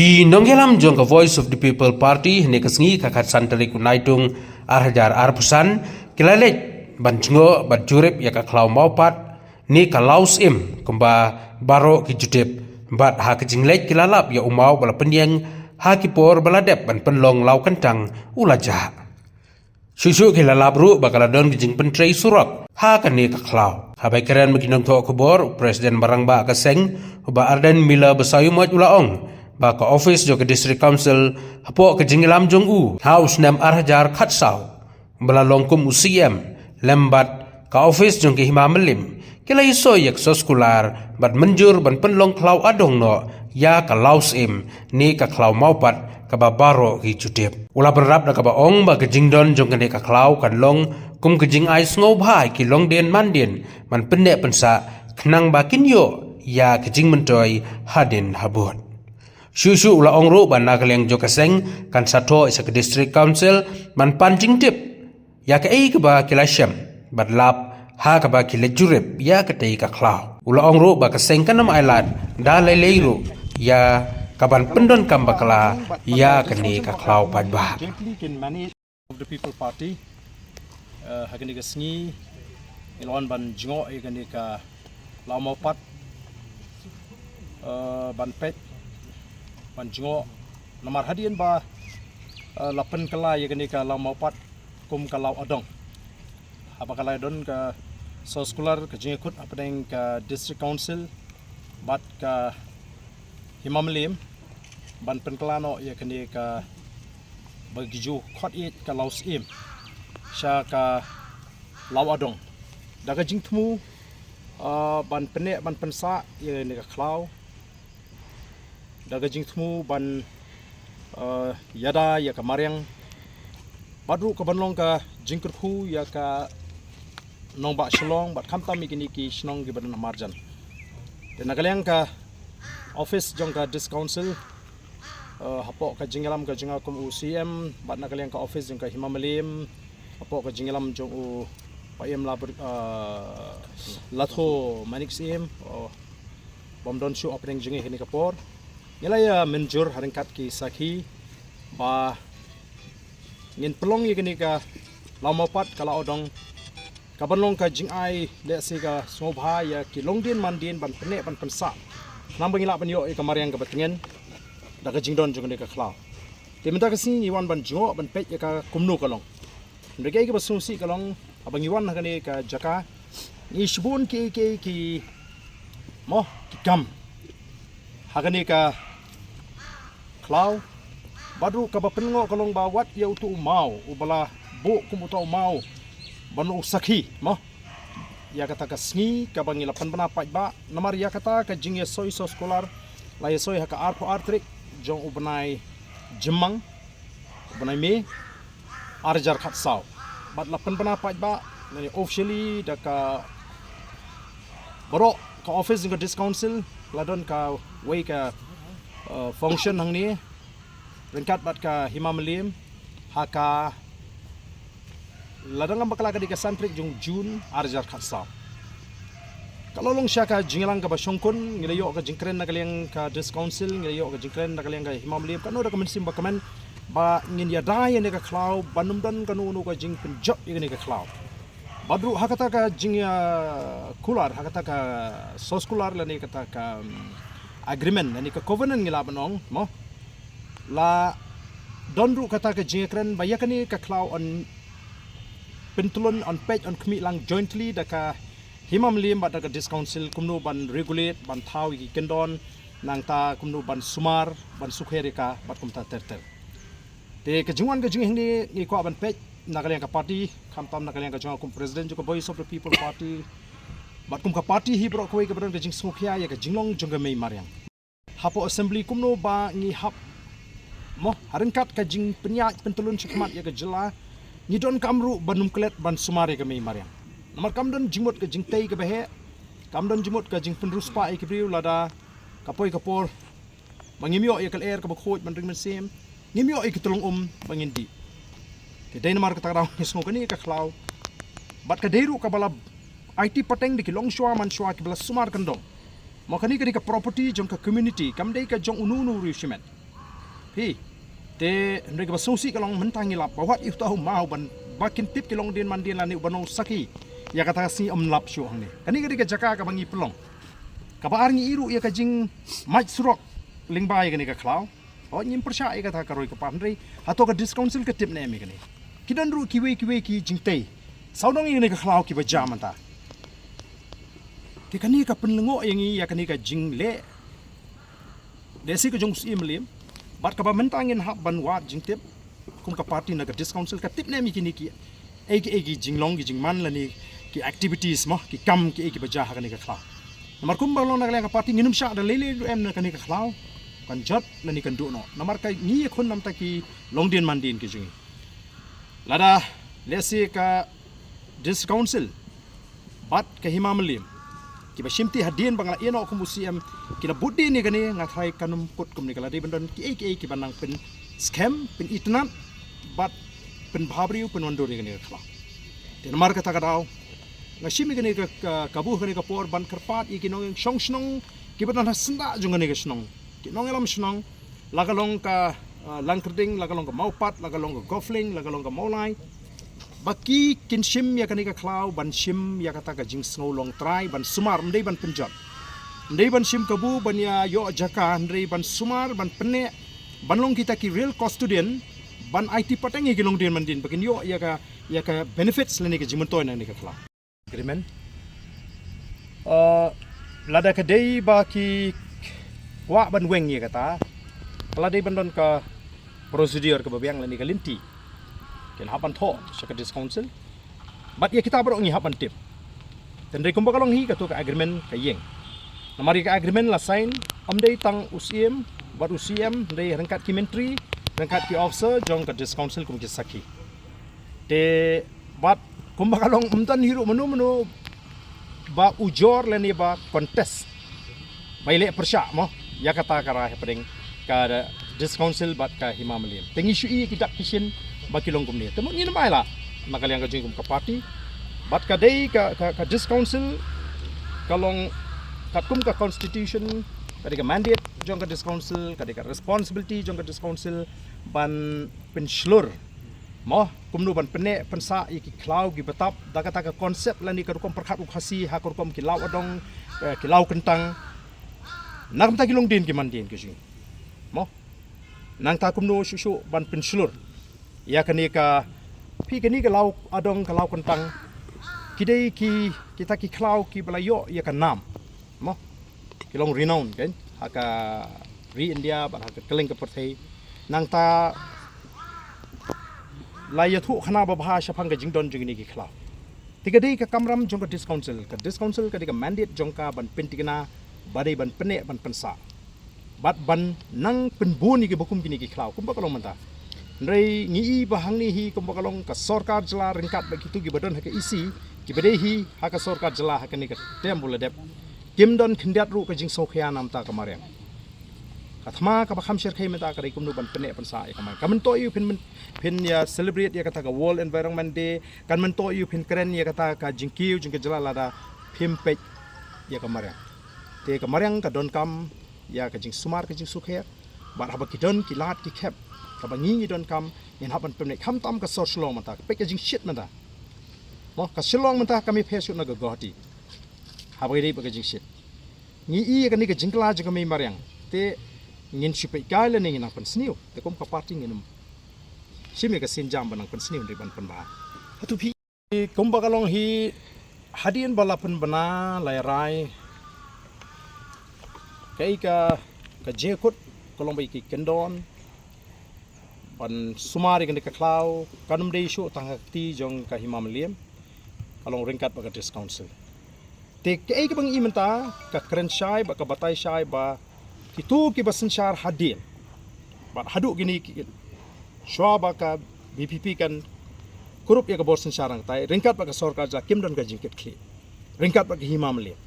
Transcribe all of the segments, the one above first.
Ki nonggelam jong ka Voice of the People Party ne kasngi kakat santari kunaitung arhajar arpusan kilalet banjngo badjurep ya ka klau maupat ni ka laus im kumba baro ki jutep bat ha ka jinglet kilalap ya umau bala penyeng ha ki por baladep ban penlong lau kentang ulaja susu kilalap ru bakaladon ki jing pentrei surak ha ka ni ka klau habai keren makinong to kubor presiden barangba ka seng ba arden mila basayu mat ulaong ba ka office jo ke district council hapo ke jingilam jong u house nem arhajar khatsau bala longkum usiem lembat ka office jong ke himamelim kila iso yak soskular bat menjur ban penlong klau adong no ya ka laus im ni ka klau maupat ka ba baro ki jutep ula berap da ka ba ong ba ke jingdon jong ke ka klau kan long kum ke jing ai sngo bhai ki long den mandin man penne pensa khnang ba kinyo ya ke jing mentoy hadin habot Susu ula ongru ban nakaleng jokaseng kan sato isa ke district council man pancing tip ya ke ei ke ba kilasem badlap ha ke ba kilajurep ya ke tei ka klau ula ongru ba kaseng kanam island da leiru ya kaban pendon kam bakala ya ke ni ka klau padba of the People Party hagani ka sngi ilon ban jingo igani ka laumopat ban pet panjungo nomor hadian ba lapan kala ya gani ka lau maupat kum kalau adong apa kala don ka soskular ka jingkut apa deng ka district council bat ka himamlim ban penkelano ya gani ka bagiju khot it ka lau sim sha ka lau adong daga jingtmu ban pene ban pensa ya ni ka klau daga jingtmu ban yada ya ka mariang badru ka banlong ka jingkurpu ya ka nong ba shlong bat khamtam igini ki shnong gi ban marjan de nagaleng ka office jong ka dis council hapo ka jingalam ka jinga kum ucm bat nagaleng ka office jong ka himamalim hapo ka jingalam jong u payem la latho manik sim bomdon shu opening jingi hini kapor Yalaya menjur haringkat ki sakhi ba ngin pelong igini ka laumopat kala odong kabanlong ka jingai le se ka sobha ya ki longdin mandin ban pene ban pensa nambang ila ban yo e kamariang ka batingen daga jingdon jung ne ka khla timenta ka sin iwan ban jo ban pet ya ka kumnu kalong ndege ke basung si kalong abang iwan ha ne ka jaka ni shbun ki mo ki kam hagani ka klau badu ka ba pengo kalong bawat ya utu mau ubala bu kum utu mau banu sakhi mo ya kata ka sngi ka bangila panbana ba namar ya kata ka jingya soy so scholar la ya soy ka arpo artrik jong ubnai jemang ubnai me arjar khatsau bat la panbana ba ni officially da ka baro ka office ng dis council ladon ka way ka function hang ni ringkat bat ka himamalim haka ladang ang bakla ka di ka santrik jung June arjar khatsau kalolong siya ka jingilang ka basyongkon ngilayo ka jingkren na kalyang ka dis council ngilayo ka jingkren na kalyang ka himamalim kano da ka mensim bakaman ba ngin ya dai ne ka klau banumdan kanu ka jing penjok igani ka klau badru hakata ka jingya kular hakata ka soskular lani kata ka agreement lani ka covenant ngila banong mo la donru kata ka jingkren bayakani ka klau on pentulon on page on kmi lang jointly da ka himamlim ba da ka dis council kumno ban regulate ban thau gi kendon nang ta kumno ban sumar ban sukherika bat kumta terter te ka jingwan ka jing ni ko ban page nakaleng ka party khamtam nakaleng ka jong kum president jo ka Voice of the People Party bat kum ka party hi bro ko ka bron ka jing smukhya ya ka jinglong jong ka mei mariang hapo assembly kumno ba ngi hap mo haringkat ka jing penya pentulun chikmat ya ka jela ni don kamru banum klet ban sumare ka mei mariang namar kamdon jingmot ka jing tei ka behe kamdon jingmot ka jing penruspa e kibriu lada kapoi kapor bangimyo ya kal air ka bakhoj ban ring men sem ngimyo e kitulong bangindi Dai namar kata raw ngisngo kani ka klau bat ka deru ka bala IT pateng di long shwa man shwa ki bala sumar kandong mo kani ka property jong ka community kam dei ka jong ununu rishimet hi te mereka bersongsi kalau mentangi lap bahwa itu tahu mau ban bakin tip kilong din mandin lani banong saki ya kata si lap show hang ni kani kadi jaka ka bangi pelong ka arngi iru ya ka jing maj surok lingbai kani ka klau oh nyim persya ya kata karoi ka pandri atau ka discouncil ka tip ne mi kani kidan ru kiwe ki jing tei saudong ini ka klau ki ba jam ta ti kani ka penlengo yang ya kani ka jing le desi ka jong si melim bat ka ba mentangin hab ban wat jing tip kum ka party na ka discouncil ka tip ne mi kini ki egi jing long jing man la ni ki activities mo ki kam ki egi baja ka ni ka klau namar kum balong na ka party nginum sha da lele em na ka ni ka klau kan jot la ni kan du no namar ka ni khon nam ta ki long din man din ki jing lada lesi ka discouncil bat ka himamlim ki ba shimti hadien bangla eno kum usiem ki na buddi ni gani ngathai kanum kut kum ni kala de bandon ki banang pen scam pen itnat bat pen bhabriu pen wando ni gani khala te namar ka takadaw ngashimi gani ka kabu gani ka por ban karpat ki nong shong shnong ki badan hasnda jung gani ka shnong ki nong elam shnong lagalong ka langkerding lagalong ka maupat lagalong ka gofling lagalong ka maulai baki kinshim ya kanika klau ban shim ya kata ka jing snow long try ban sumar ndai ban penjat ndai ban shim kabu ban ya yo jaka ndai ban sumar ban pene ban long kita ki real cost student ban IT patengi ki long din mandin bakin yo ya ka benefits leni ka jimentoy na ni ka klau agreement lada ka dei baki wa ban weng ya kata kala dei ban don ka prosedur ka babiang leni ka linti ken hapan tho sa discouncil but ya kita bro ngi hapan tip dan dari kumba kalong hi ka to ka agreement ka yeng namari ka agreement la sign amdei tang usiem bat usiem dei rangkat ki menteri rangkat ki officer jong ka discouncil kum ki saki te bat kumba kalong umtan hiru menu ba ujor leni ba contest baile persya mo ya kata kara happening ka discouncil bat ka himamaliam tengi shui kita kishin baki long kumni temu ni namai la makaliang ka jingkum ka party bat ka dei ka discouncil kalong katkum ka constitution kadika mandate jong ka discouncil kadika responsibility jong ka discouncil ban penslur mo kumnu ban pene pensa iki klau gi betap daga ka konsep lani ka rukom perkhat ukhasi ha rukom ki law adong ki law kentang nakam ta ki long din ki mandin ki jing mo nang ta kumnu susu ban penslur ya kanika pi kanika lau adong kalau kentang kidai ki kita ki klau ki balayo ya kan nam mo kilong renown kan haka ri India ba haka keleng ke perthai nang ta laya thu khana ba bhasha phang ka jingdon jing ni ki klau tiga dei ka kamram jong ka discouncil ka dika mandate jong ka ban pentigna badai ban pene ban pensa bat ban nang penbun ni ki bokum kini ki klau kumba kalong manta Nrai ngi bahang ni hi kumbakalong ka sorkar jela ringkat bagi tu gibadon haka isi gibadehi haka sorkar jela haka ni ka tembula dep kimdon khindiat ru ka jing sokhya nam ta kamareng kathma ka bakham shir khai meta ka rai kumnu ban pene pan sa ya kamar kamen to yu pin ya celebrate ya kata ka world environment day kan men to yu pin keren ya kata ka jingkiu jing ka jela lada pimpet ya kamareng te kamareng ka don kam ya ka jing sumar ka jing sukhya bar haba kidon kilat ki khep kabangi don kam in hapan pemne kam tam ka sor shlong mata packaging shit mata mo ka shlong mata kami phesu na ga gohati habai dei packaging shit ni i ka ni ka jingkla jing kami maryang te ngin shipai kaila ni nang pan sniu te kom ka party nginum simi ka sin jam banang pan sniu ri ban pan ba hatu phi kom ba kalong hi hadien bala pan bana lai rai kai ka jekut kolong bai ki kendon ban sumari kan ka klau kanum dei shu tangakti jong ka himamaliam along ringkat ba ka discouncil te ke ka bang imenta ka kren shai ba ka batai shai ba kitu ki basin shar hadin ba hadu gini ki shwa ba ka BPP kan kurup ya ka borsin sharang tai ringkat ba ka sarkar ja kimdon ka jingket kli ringkat ba ka himamaliam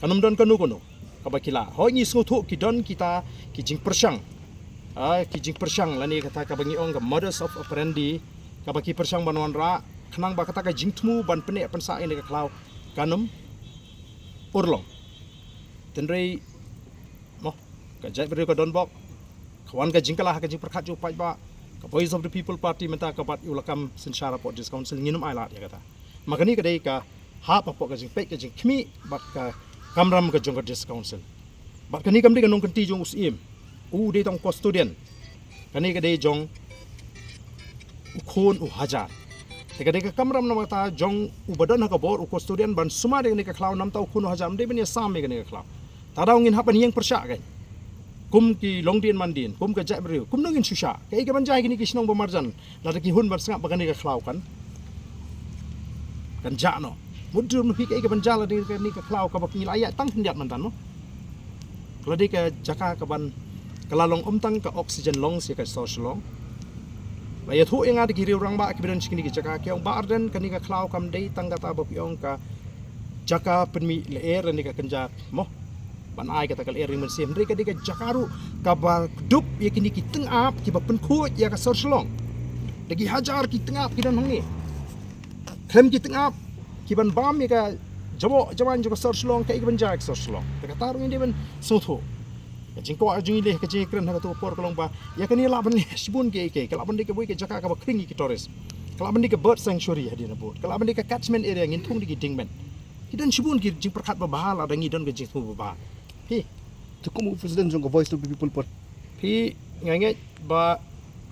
kanum don kanu kono ka ba kila ho ngi suthu ki don kita ki jing persang kijing persang lani kata ka bangi ong ka modus of operandi ka baki persang banwan ra khnang ba kata ka jingtmu ban pene pensa ini ka klau kanum urlong tenrei mo ka jai beri ka don bok kawan ka jingkalah ka jing perkat jo pai ba ka Voice of the People Party menta ka bat ulakam sensyara pot dis council nginum ailat ya kata makani ka dei ka ha pa po ka jing pe ka jing khmi bat ka kamram ka jong ka dis council bat kani kam di ka nong kanti jong usim dei tong custodian kani ka dei jong ukhon hajar Teka kamram na mata jong ubadan ka bor custodian ban suma de ni ka klaw nam tau kuno hajam de benia sam me ka klaw tadaw ngin hapan yang persya kan kum ki longdien mandin kum ka jabri kum nongin susha kai ka banjai gini kisnong bamarjan la ki hun bar sanga bagani ka klaw kan jano mudrum pi kai ka banjala de ni ka klaw ka bak ngil aya tang pendiat mantan no kalau de ka jaka ka ban kalalong tang ka oxygen long si ka social long Laya thu yang ada kiri orang ba akiran sikini jaka ke ong barden kani ka klaw kam dei tang kata ba piong ka jaka penmi leer ni ka kenja mo ban ai kata kal ering mensim dei ka jakaru ka ba dup ye kini ki teng ap ki ba pen khu ya ka sor slong lagi hajar ki teng ap ki dan hongi klem ki teng ap ki ban bam ye ka jawan jo ka sor slong ka ban jak sor slong ka tarung inde ban sotho jing ko ajung ile ka jing kren ha to por kolong ba ya kani la ban sibun ke kala ban ke boi ke jaka ka ba kringi ki torres kala ban ke bird sanctuary hadi na bot kala ban ke catchment area ngin thung di dingmen hidan sibun ki jing perkhat ba bahala dangi don ke jing thu ba hi Cukup presiden jong Voice of the People pot. hi ngange ba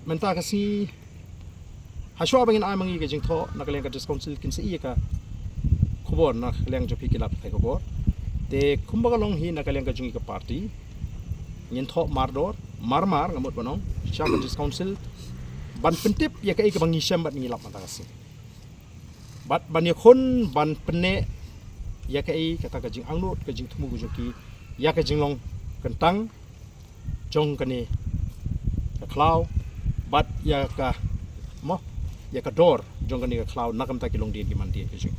menta ka si haswa bangin ai mangi ke jing tho na ka leng ka dis council kin si ka khobor na leng jo pi kilap thai khobor te khumba long hi na ka leng ka jing ka party ngin tho mardor marmar ngamut banong siapa dis council ban pentip ya kai ka bangi syam bat ngilap mata kasi bat ban ya khon ban pene ya kai kata ka jing angnut ka jing thumu gujoki ya ka jing long kentang jong kani ka klaw bat ya ka mo ya ka dor jong kani ka klaw nakam ta kilong din ki man din ka jing